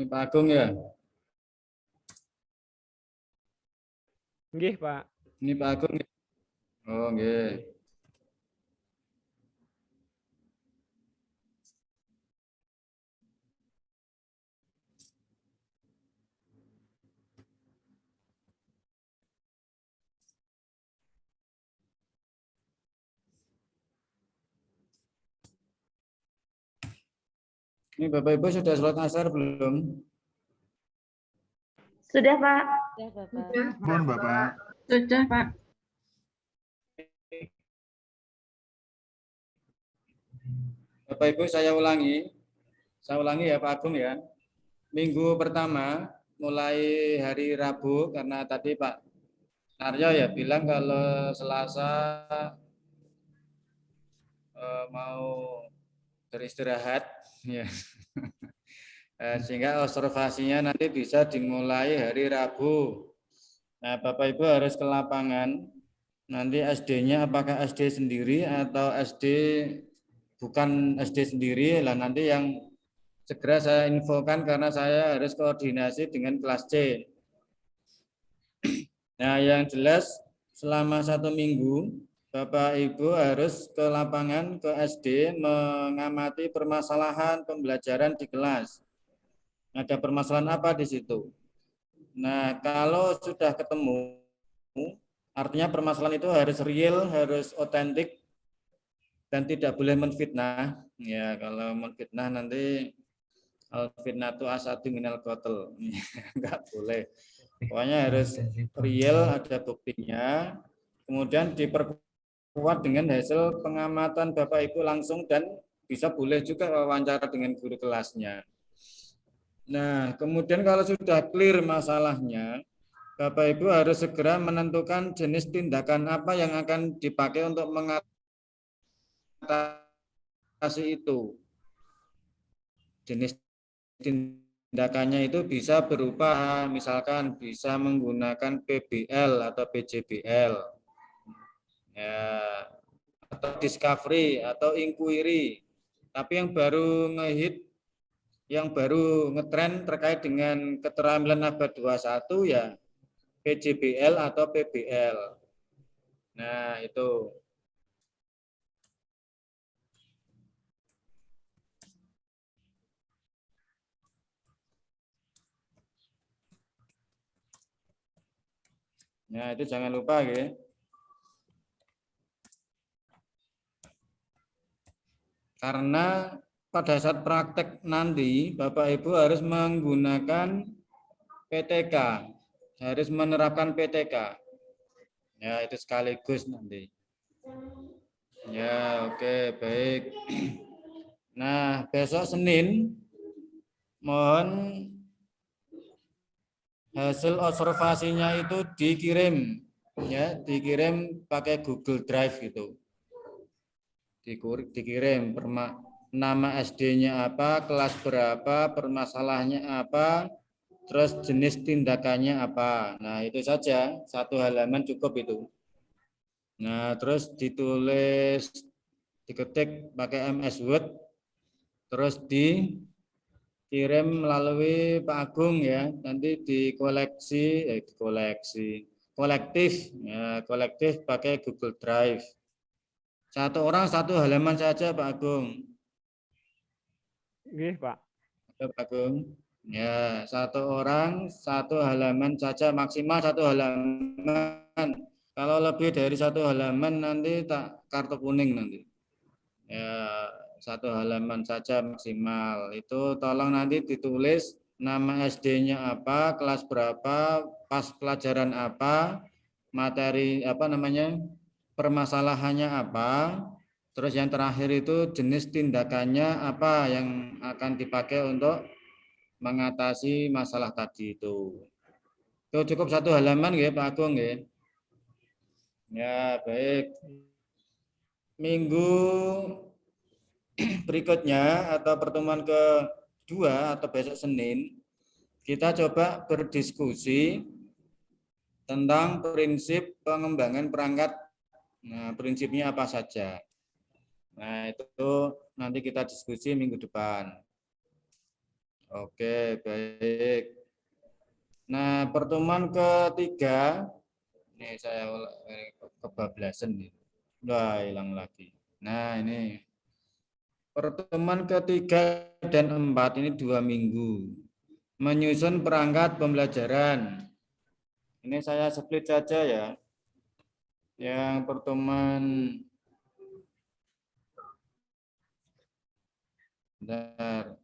Ini Pak Agung ya? Nggih, Pak. Ini Pak Agung ya? Oh, nggih. Ini Bapak Ibu sudah sholat asar belum? Sudah, Pak. Sudah, Bapak. Mohon Bapak. Sudah, Pak. Bapak Ibu saya ulangi ya Pak Agung ya. Minggu pertama mulai hari Rabu karena tadi Pak Naryo ya bilang kalau Selasa mau beristirahat ya. Sehingga observasinya nanti bisa dimulai hari Rabu. Nah, Bapak Ibu harus ke lapangan. Nanti SD-nya apakah SD sendiri atau SD bukan SD sendiri lah, nanti yang segera saya infokan karena saya harus koordinasi dengan kelas C. Nah, yang jelas selama 1 minggu Bapak Ibu harus ke lapangan, ke SD, mengamati permasalahan pembelajaran di kelas. Ada permasalahan apa di situ? Nah, kalau sudah ketemu, artinya permasalahan itu harus real, harus otentik, dan tidak boleh menfitnah. Ya, kalau menfitnah nanti al-fitnah itu asadu minal qatl. Enggak boleh. Pokoknya harus real, ada buktinya. Kemudian diperkuat dengan hasil pengamatan Bapak Ibu langsung dan bisa boleh juga wawancara dengan guru kelasnya. Nah, kemudian kalau sudah clear masalahnya, Bapak Ibu harus segera menentukan jenis tindakan apa yang akan dipakai untuk mengatasi itu. Jenis tindakannya itu bisa berupa misalkan bisa menggunakan PBL atau PJBL, ya, atau discovery atau inquiry. Tapi yang baru ngehit, yang baru ngetren terkait dengan keterampilan abad 21 ya PJBL atau PBL. Nah, itu. Nah, itu jangan lupa ya. Karena pada saat praktek nanti Bapak Ibu harus menggunakan PTK, harus menerapkan PTK. Ya, itu sekaligus nanti. Ya, oke, baik. Nah, besok Senin mohon hasil observasinya itu dikirim, ya, dikirim pakai Google Drive gitu. Dikirim nama SD-nya apa, kelas berapa, permasalahannya apa, terus jenis tindakannya apa. Nah, itu saja, 1 halaman cukup itu. Nah, terus ditulis, diketik pakai MS Word, terus dikirim melalui Pak Agung ya, nanti kolektif, ya, kolektif pakai Google Drive. 1 orang 1 halaman saja Pak Agung. Nggih, Pak. Pak Agung. Ya, 1 orang 1 halaman saja, maksimal 1 halaman. Kalau lebih dari 1 halaman nanti tak kartu kuning nanti. Ya, 1 halaman saja maksimal. Itu tolong nanti ditulis nama SD-nya apa, kelas berapa, pas pelajaran apa, materi apa namanya, permasalahannya apa, terus yang terakhir itu jenis tindakannya apa yang akan dipakai untuk mengatasi masalah tadi itu. Itu cukup 1 halaman ya Pak Agung ya. Ya, baik. Minggu berikutnya atau pertemuan kedua atau besok Senin, kita coba berdiskusi tentang prinsip pengembangan perangkat. Nah, prinsipnya apa saja. Nah, itu nanti kita diskusi minggu depan. Oke, baik. Nah, pertemuan ketiga, ini saya kebablasan nih. Udah hilang lagi. Nah, ini pertemuan ketiga dan 4 ini 2 minggu. Menyusun perangkat pembelajaran. Ini saya split saja ya. Yang pertemuan bentar.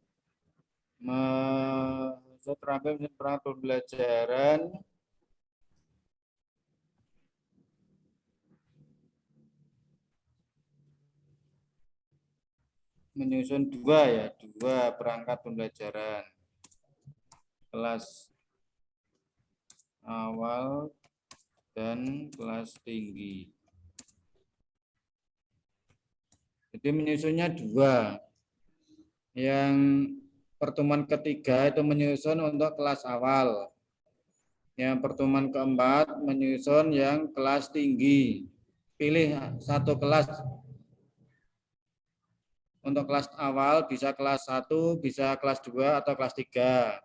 Menyusun perangkat pembelajaran. Menyusun dua perangkat pembelajaran. Kelas awal dan kelas tinggi. Jadi menyusunnya 2. Yang pertemuan ketiga itu menyusun untuk kelas awal. Yang pertemuan keempat menyusun yang kelas tinggi. Pilih satu kelas. Untuk kelas awal bisa kelas 1, bisa kelas 2 atau kelas 3.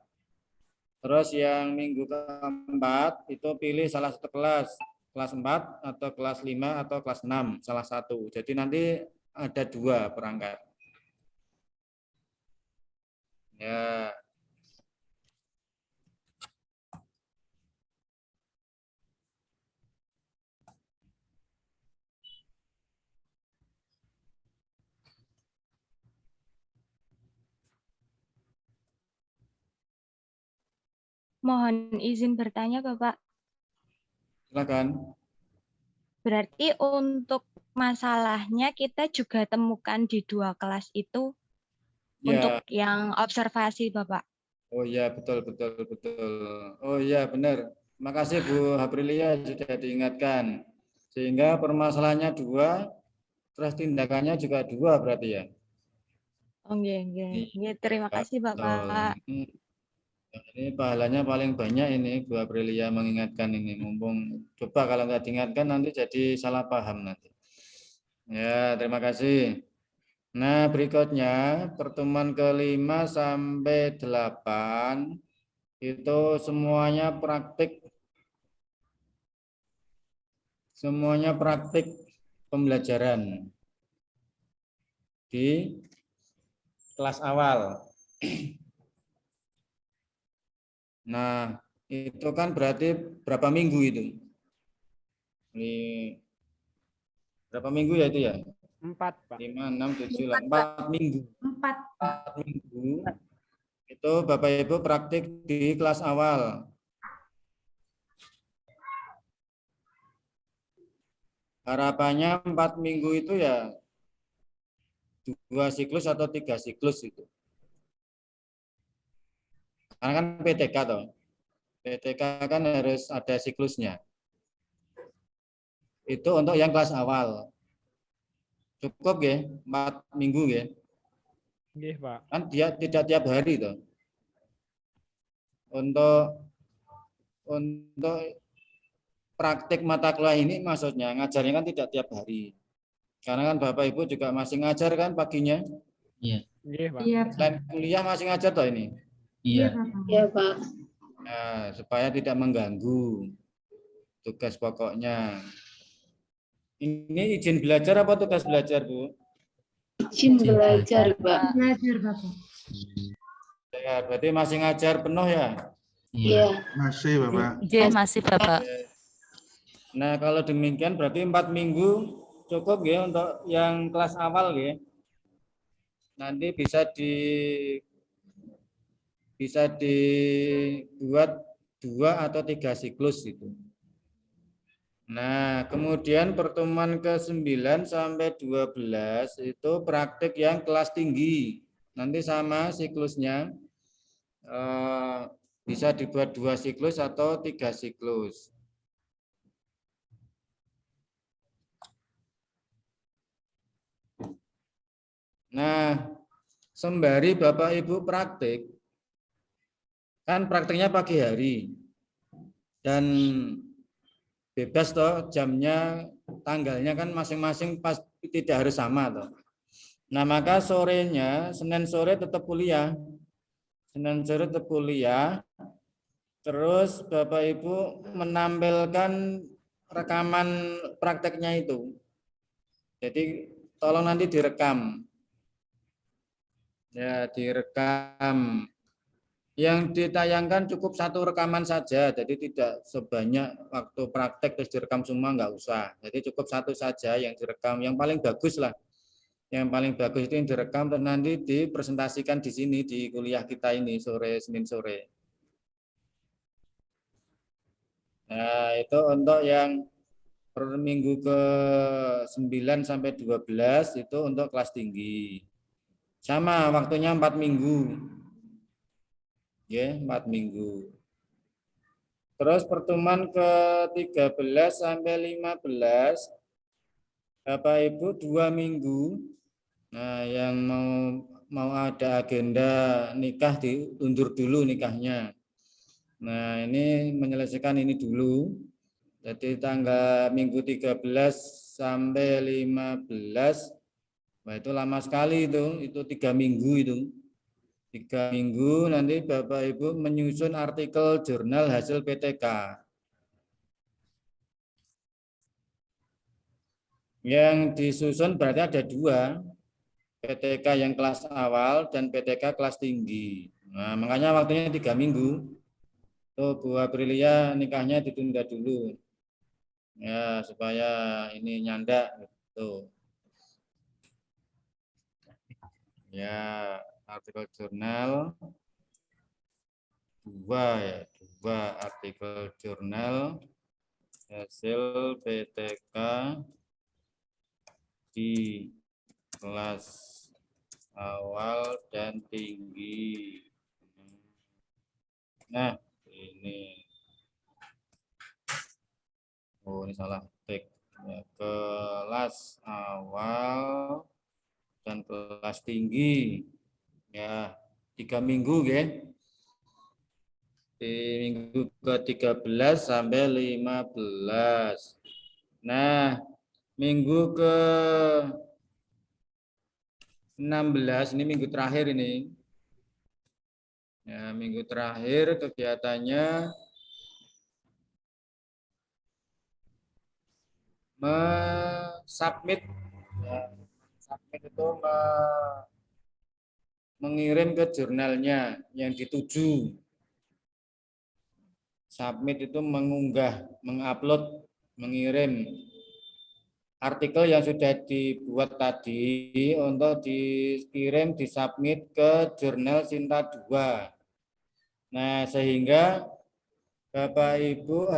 Terus yang minggu keempat itu pilih salah satu kelas 4 atau kelas 5 atau kelas 6, salah satu. Jadi nanti ada 2 perangkat. Ya. Mohon izin bertanya, Bapak. Silakan. Berarti untuk masalahnya kita juga temukan di 2 kelas itu untuk Ya. yang observasi, Bapak. Oh ya, betul. Oh ya, benar. Makasih Bu Aprilia sudah diingatkan. Sehingga permasalahannya 2, terus tindakannya juga 2 berarti ya. Oh, nggih. Terima kasih, Betul. Bapak. Ini pahalanya paling banyak ini Bu Aprilia mengingatkan ini. Mumpung coba kalau nggak diingatkan nanti jadi salah paham nanti. Ya, terima kasih. Nah, berikutnya pertemuan ke-5 sampai 8 itu semuanya praktik pembelajaran di kelas awal. Nah, itu kan berarti berapa minggu itu? Ini berapa minggu ya itu ya? 4, Pak. 5, 6, 7, 4 minggu. 4 minggu. Itu Bapak Ibu praktik di kelas awal. Harapannya 4 minggu itu ya 2 siklus atau 3 siklus itu. Karena kan PTK toh. PTK kan harus ada siklusnya. Itu untuk yang kelas awal. Cukup ya, 4 minggu ya. Nggih, Pak. Kan dia tidak tiap hari toh. Untuk praktik mata kuliah ini maksudnya ngajarnya kan tidak tiap hari. Karena kan Bapak Ibu juga masih ngajar kan paginya? Iya. Nggih, Pak. Selain kuliah masih ngajar toh ini? Iya. Iya, Pak. Nah, supaya tidak mengganggu tugas pokoknya. Ini izin belajar apa tugas belajar, Bu? Izin belajar, Pak. Belajar, Bapak. Ya, berarti masih ngajar penuh ya? Iya. Masih, Bapak. Iya, masih Bapak. Nah, kalau demikian berarti 4 minggu cukup ya untuk yang kelas awal ya. Nanti bisa dibuat 2 atau 3 siklus itu. Nah, kemudian pertemuan ke-9 sampai 12 itu praktik yang kelas tinggi. Nanti sama siklusnya bisa dibuat 2 siklus atau 3 siklus. Nah, sembari Bapak Ibu praktik, kan praktiknya pagi hari. Dan bebas toh jamnya, tanggalnya kan masing-masing pas tidak harus sama toh. Nah, maka sorenya Senin sore tetap kuliah. Senin sore tetap kuliah. Terus Bapak Ibu menampilkan rekaman prakteknya itu. Jadi tolong nanti direkam. Ya, direkam. Yang ditayangkan cukup satu rekaman saja, jadi tidak sebanyak waktu praktek terus direkam semua, nggak usah. Jadi cukup satu saja yang direkam, yang paling bagus lah. Yang paling bagus itu yang direkam dan nanti dipresentasikan di sini di kuliah kita ini sore Senin sore. Nah, itu untuk yang per minggu ke 9 sampai 12 itu untuk kelas tinggi. Sama waktunya 4 minggu. Ya, 4 minggu. Terus pertemuan ke-13 sampai 15 Bapak Ibu 2 minggu. Nah, yang mau ada agenda nikah diundur dulu nikahnya. Nah, ini menyelesaikan ini dulu. Jadi tanggal minggu 13 sampai 15, nah itu lama sekali itu 3 minggu itu. 3 minggu nanti Bapak Ibu menyusun artikel jurnal hasil PTK. Yang disusun berarti ada 2, PTK yang kelas awal dan PTK kelas tinggi. Nah, makanya waktunya 3 minggu. Tuh Bu Aprilia nikahnya ditunda dulu. Ya, supaya ini nyandak gitu. Ya, artikel jurnal 2 ya, 2 artikel jurnal hasil PTK di kelas awal dan tinggi. Nah, ini. Oh, ini salah tik. Ya, kelas awal dan kelas tinggi. Ya, 3 minggu ya. Di minggu ke-13 sampai 15. Nah, minggu ke-16 ini minggu terakhir ini. Ya, minggu terakhir kegiatannya submit, ya, submit itu mengirim ke jurnalnya yang dituju. Submit itu mengunggah, mengupload, mengirim artikel yang sudah dibuat tadi untuk dikirim, disubmit ke jurnal Sinta 2. Nah, sehingga Bapak Ibu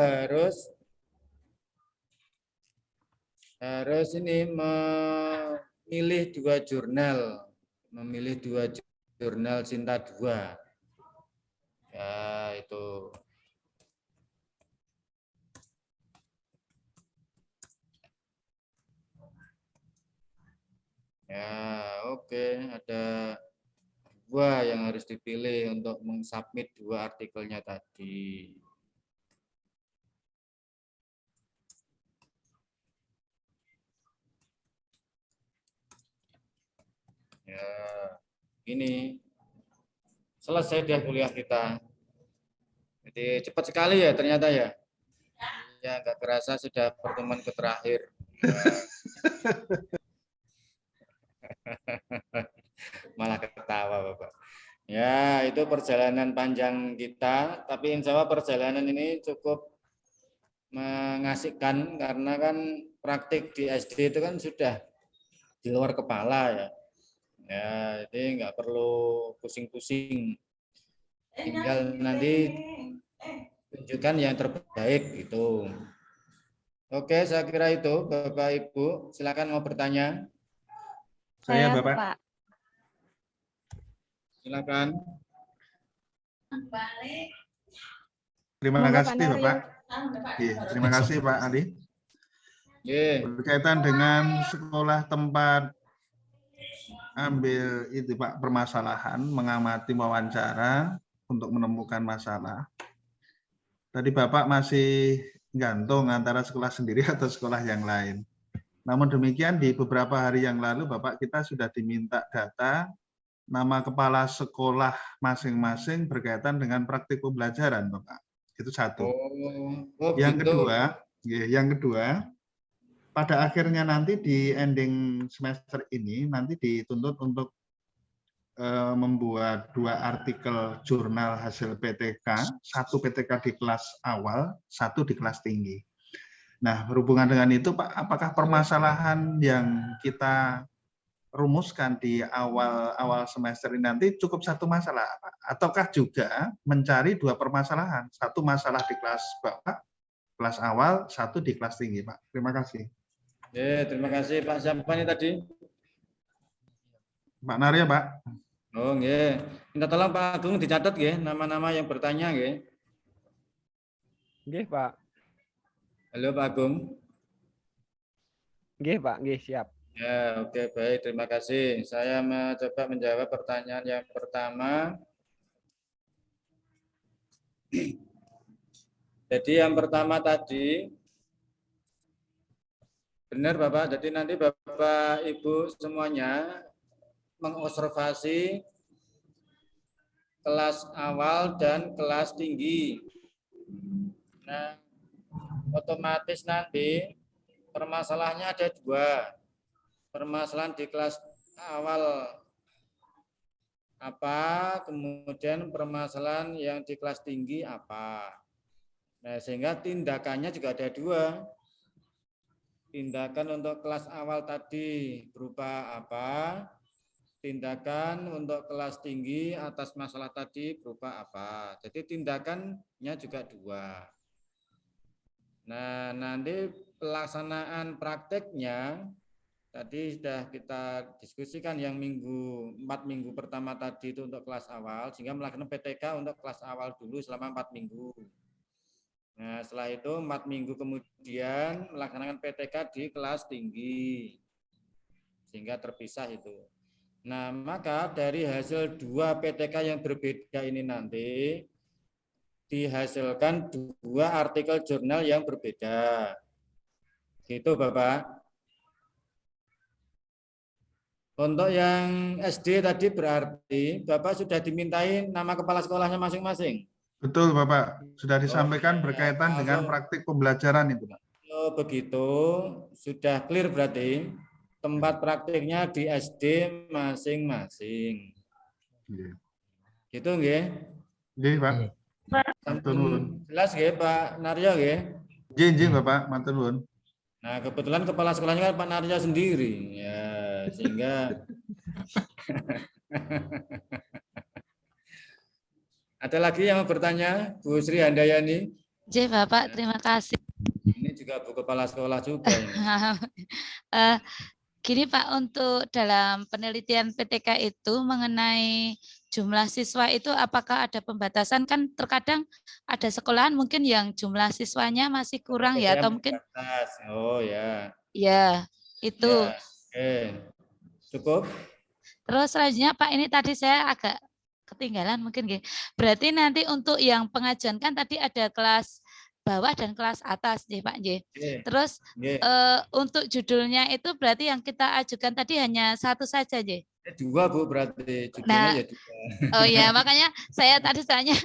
harus ini memilih 2 jurnal, memilih 2 jurnal Sinta 2. Ya, itu. Ya, oke. Ada 2 yang harus dipilih untuk mensubmit 2 artikelnya tadi. Ya, ini selesai dia kuliah kita. Jadi cepat sekali ya ternyata ya. Ya, nggak kerasa sudah pertemuan ke terakhir. Ya. Malah ketawa Bapak. Ya, itu perjalanan panjang kita, tapi insya Allah perjalanan ini cukup mengasihkan karena kan praktik di SD itu kan sudah di luar kepala ya. Ya, jadi nggak perlu pusing-pusing. Tinggal nanti tunjukkan yang terbaik gitu. Oke, saya kira itu Bapak Ibu, silakan mau bertanya. Saya Bapak. Pak. Silakan. Terima Monggo, kasih Pak Bapak. Terima kasih Pak Adi. Berkaitan dengan sekolah tempat ambil itu Pak permasalahan, mengamati wawancara untuk menemukan masalah. Tadi Bapak masih gantung antara sekolah sendiri atau sekolah yang lain. Namun demikian di beberapa hari yang lalu Bapak kita sudah diminta data nama kepala sekolah masing-masing berkaitan dengan praktik pembelajaran, Bapak. Itu satu. Yang Gitu. kedua, pada akhirnya nanti di ending semester ini nanti dituntut untuk membuat 2 artikel jurnal hasil PTK, 1 PTK di kelas awal, 1 di kelas tinggi. Nah, berhubungan dengan itu, Pak, apakah permasalahan yang kita rumuskan di awal semester ini nanti cukup 1 masalah, ataukah juga mencari 2 permasalahan, 1 masalah di kelas Bapak, kelas awal, 1 di kelas tinggi, Pak. Terima kasih. Terima kasih Pak. Siapa ini tadi? Pak Narya, Pak. Oh, nggih. Minta tolong Pak Agung dicatat nggih nama-nama yang bertanya nggih. Nggih, Pak. Halo Pak Agung. Nggih, Pak. Nggih, siap. Ya, oke, baik. Terima kasih. Saya mencoba menjawab pertanyaan yang pertama. Jadi yang pertama tadi, benar Bapak, jadi nanti Bapak Ibu semuanya mengobservasi kelas awal dan kelas tinggi. Nah, otomatis nanti permasalahannya ada 2. Permasalahan di kelas awal apa, kemudian permasalahan yang di kelas tinggi apa. Nah, sehingga tindakannya juga ada 2. Tindakan untuk kelas awal tadi berupa apa? Tindakan untuk kelas tinggi atas masalah tadi berupa apa? Jadi tindakannya juga 2. Nah, nanti pelaksanaan prakteknya tadi sudah kita diskusikan yang 4 minggu pertama tadi itu untuk kelas awal, sehingga melakukan PTK untuk kelas awal dulu selama 4 minggu. Nah, setelah itu 4 minggu kemudian melaksanakan PTK di kelas tinggi, sehingga terpisah itu. Nah, maka dari hasil 2 PTK yang berbeda ini nanti dihasilkan 2 artikel jurnal yang berbeda. Gitu, Bapak. Untuk yang SD tadi berarti Bapak sudah dimintain nama kepala sekolahnya masing-masing. Betul, Bapak. Sudah disampaikan berkaitan dengan praktik pembelajaran itu, Pak. Kalau begitu, sudah clear berarti tempat praktiknya di SD masing-masing. Gitu nggih? Nggih, Pak. Matur nuwun. Jelas nggih Pak Naryo nggih? Nggih, Bapak. Matur nuwun. Nah, kebetulan kepala sekolahnya kan Pak Naryo sendiri. Ya, sehingga ada lagi yang mau bertanya, Bu Sri Handayani? J, Bapak, terima kasih. Ini juga Bu Kepala Sekolah juga ini. Gini Pak, untuk dalam penelitian PTK itu mengenai jumlah siswa itu apakah ada pembatasan? Kan terkadang ada sekolahan mungkin yang jumlah siswanya masih kurang ya, atau mungkin oh ya. Ya, itu. Ya, oke. Cukup. Terus selanjutnya Pak, ini tadi saya agak ketinggalan mungkin. Berarti nanti untuk yang pengajuan kan tadi ada kelas bawah dan kelas atas, Pak J. Terus untuk judulnya itu berarti yang kita ajukan tadi hanya 1 saja, J. 2 Bu berarti Nah, judulnya ya 2. Oh ya, makanya saya tadi tanya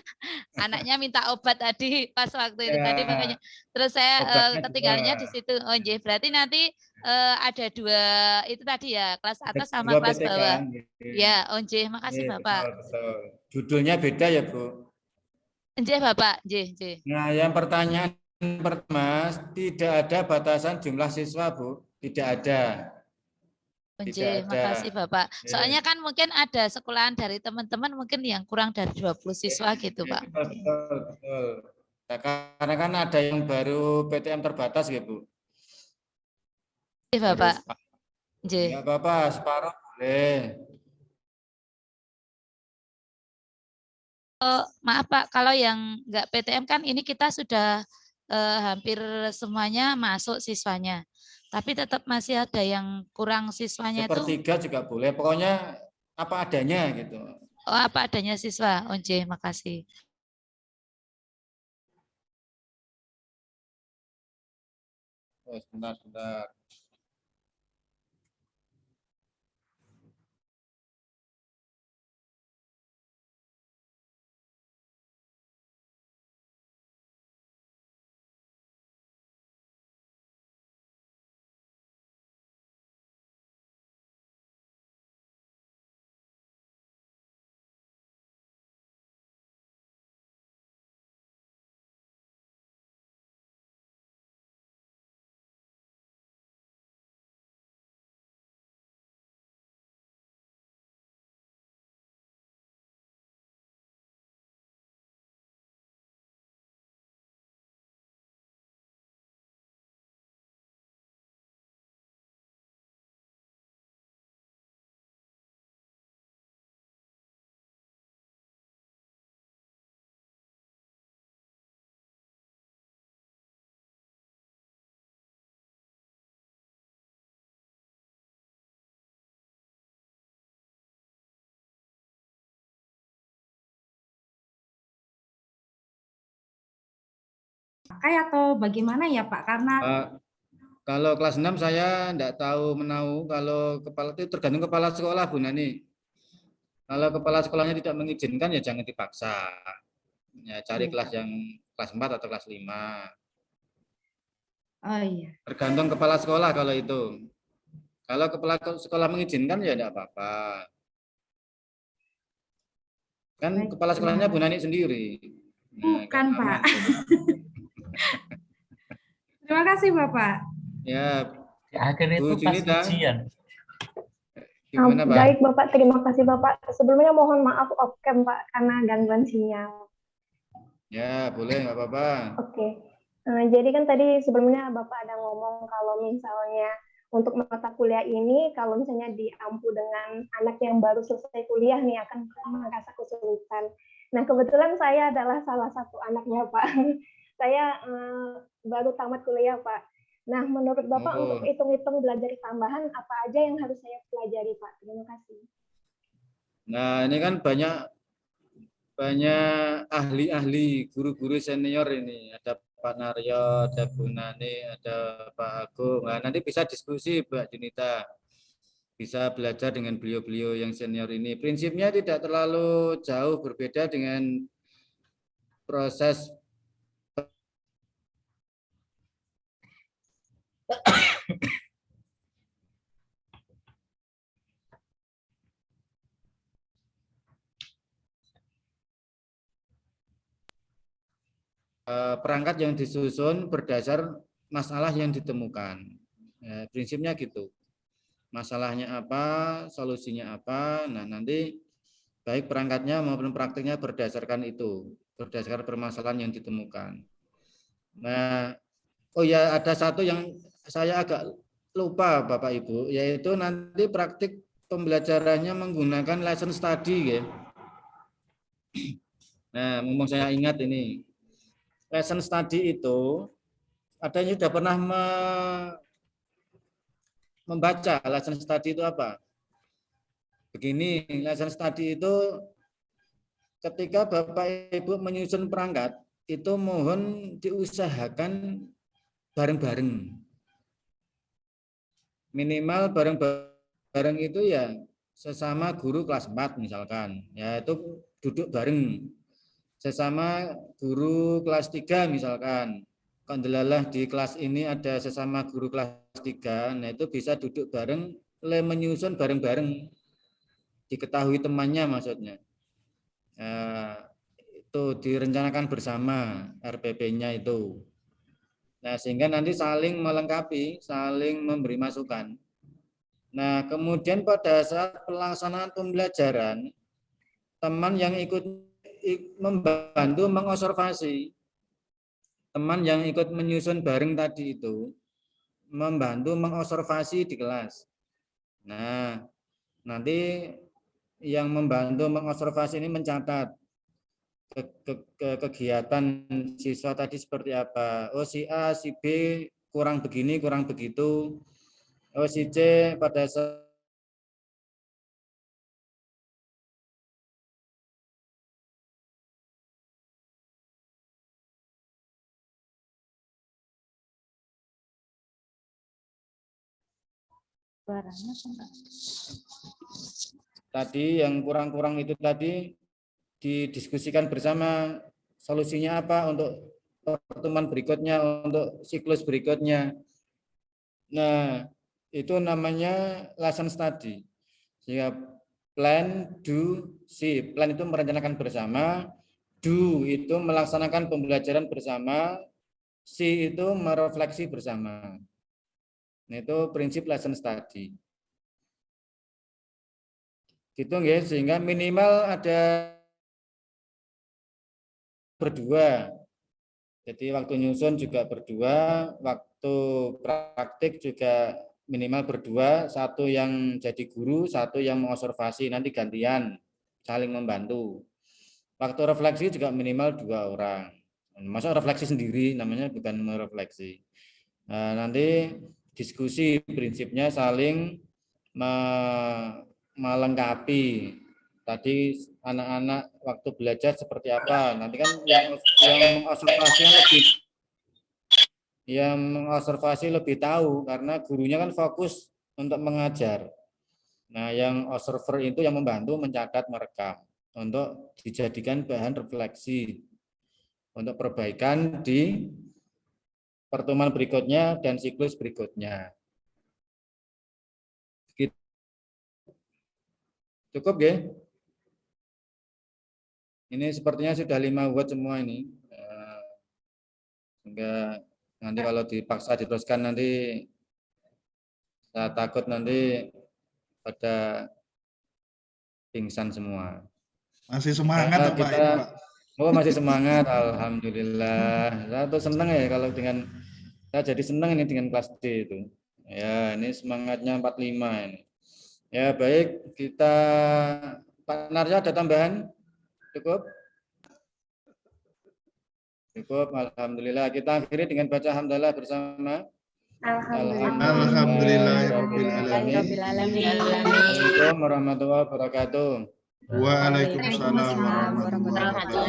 anaknya minta obat tadi pas waktu itu tadi, makanya terus saya ketinggalannya di situ. Oh J, berarti nanti ada 2 itu tadi ya, kelas atas sama kelas bawah. Ya, Oh J, makasih Bapak. Betul. Judulnya beda ya Bu. J Bapak, J. Nah, yang pertanyaan pertama, tidak ada batasan jumlah siswa, Bu. Tidak ada. J, makasih Bapak. Soalnya kan mungkin ada sekolahan dari teman-teman mungkin yang kurang dari 20 siswa gitu, Pak. Betul. Nah, karena kan ada yang baru PTM terbatas ya, Bu. J, Bapak. J. Enggak apa-apa, separuh boleh. Maaf Pak, kalau yang enggak PTM kan ini kita sudah hampir semuanya masuk siswanya. Tapi tetap masih ada yang kurang siswanya itu. Sepertiga juga boleh, pokoknya apa adanya gitu. Oh, apa adanya siswa. Oh, J, makasih. Oh, sebentar. pakai atau bagaimana ya Pak? Karena kalau kelas 6 saya enggak tahu menahu, kalau kepala itu tergantung kepala sekolah Bu Nani. Kalau kepala sekolahnya tidak mengizinkan ya jangan dipaksa. Ya cari kelas yang kelas 4 atau kelas 5. oh iya. Tergantung kepala sekolah kalau itu. Kalau kepala sekolah mengizinkan ya enggak apa-apa. Kan Baik, kepala sekolahnya Bu Nani sendiri. Bukan Pak. Terima kasih Bapak. Ya, Di akhir Bu itu pas Junita. ujian. Gimana, Pak? Baik Bapak, terima kasih Bapak. Sebelumnya mohon maaf off-cam Pak karena gangguan sinyal. Ya, boleh, nggak apa-apa. Oke. Jadi kan tadi sebelumnya Bapak ada ngomong kalau misalnya untuk mata kuliah ini, kalau misalnya diampu dengan anak yang baru selesai kuliah nih akan merasa kesulitan. Nah, kebetulan saya adalah salah satu anaknya Pak. Saya baru tamat kuliah Pak. Nah, menurut Bapak untuk hitung-hitung belajar tambahan, apa aja yang harus saya pelajari Pak? Terima kasih. Nah, ini kan banyak ahli-ahli, guru-guru senior ini. Ada Pak Naryo, ada Bu Nani, ada Pak Agung. Nah, nanti bisa diskusi, Mbak Junita. Bisa belajar dengan beliau-beliau yang senior ini. Prinsipnya tidak terlalu jauh berbeda dengan proses perangkat yang disusun berdasar masalah yang ditemukan. Ya, prinsipnya gitu. Masalahnya apa, solusinya apa. Nah, nanti baik perangkatnya maupun praktiknya berdasarkan itu, berdasarkan permasalahan yang ditemukan. Nah, oh ya, ada satu yang saya agak lupa Bapak Ibu, yaitu nanti praktik pembelajarannya menggunakan lesson study ya. Nah, mumpung saya ingat ini. Lesson study itu ada yang sudah pernah membaca lesson study itu apa? Begini, lesson study itu ketika Bapak Ibu menyusun perangkat, itu mohon diusahakan bareng-bareng. Minimal bareng-bareng itu ya sesama guru kelas 4 misalkan. Ya itu duduk bareng. Sesama guru kelas 3 misalkan. Kondelalah di kelas ini ada sesama guru kelas 3, nah itu bisa duduk bareng, menyusun bareng-bareng. Diketahui temannya maksudnya. Nah, itu direncanakan bersama RPP-nya itu. Nah, sehingga nanti saling melengkapi, saling memberi masukan. Nah, kemudian pada saat pelaksanaan pembelajaran, teman yang ikut membantu mengobservasi, teman yang ikut menyusun bareng tadi itu membantu mengobservasi di kelas. Nah, nanti yang membantu mengobservasi ini mencatat kegiatan siswa tadi seperti apa. Oh, si A, si B kurang begini, kurang begitu. Oh, si C pada saat tadi yang kurang-kurang itu tadi didiskusikan bersama solusinya apa untuk pertemuan berikutnya, untuk siklus berikutnya. Nah, itu namanya lesson study. Sehingga plan, do, see. Plan itu merencanakan bersama, do itu melaksanakan pembelajaran bersama, see itu merefleksi bersama. Nah, itu prinsip lesson study. Gitu nggih, sehingga minimal ada berdua. Jadi waktu nyusun juga berdua, waktu praktik juga minimal berdua, satu yang jadi guru, satu yang mengobservasi, nanti gantian, saling membantu. Waktu refleksi juga minimal 2 orang. Masa refleksi sendiri, namanya bukan merefleksi. Nah, nanti diskusi prinsipnya saling melengkapi. Tadi anak-anak waktu belajar seperti apa, nanti kan yang mengobservasinya yang mengobservasi lebih tahu karena gurunya kan fokus untuk mengajar. Nah, yang observer itu yang membantu mencatat, merekam untuk dijadikan bahan refleksi untuk perbaikan di pertemuan berikutnya dan siklus berikutnya. Cukup ya? Ini sepertinya sudah 5 word semua ini. Sehingga nanti kalau dipaksa diteruskan nanti saya takut nanti pada pingsan semua. Masih semangat Pak ini, Pak. Oh, masih semangat, alhamdulillah. Saya tuh senang ya kalau dengan saya jadi senang ini dengan kelas D itu. Ya, ini semangatnya 45 ini. Ya, baik, kita Pak Narja ada tambahan? Cukup? Cukup, alhamdulillah. Kita akhiri dengan baca hamdalah bersama. Alhamdulillahirabbil alamin. Assalamualaikum warahmatullahi wabarakatuh. Waalaikumsalam warahmatullahi wabarakatuh.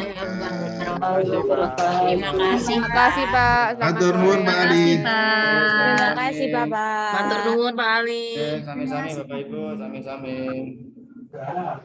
Terima kasih Pak. Matur nuwun Pak Ali. Terima kasih Bapak. Matur nuwun Pak Ali. Sami-sami Bapak Ibu, sami-sami.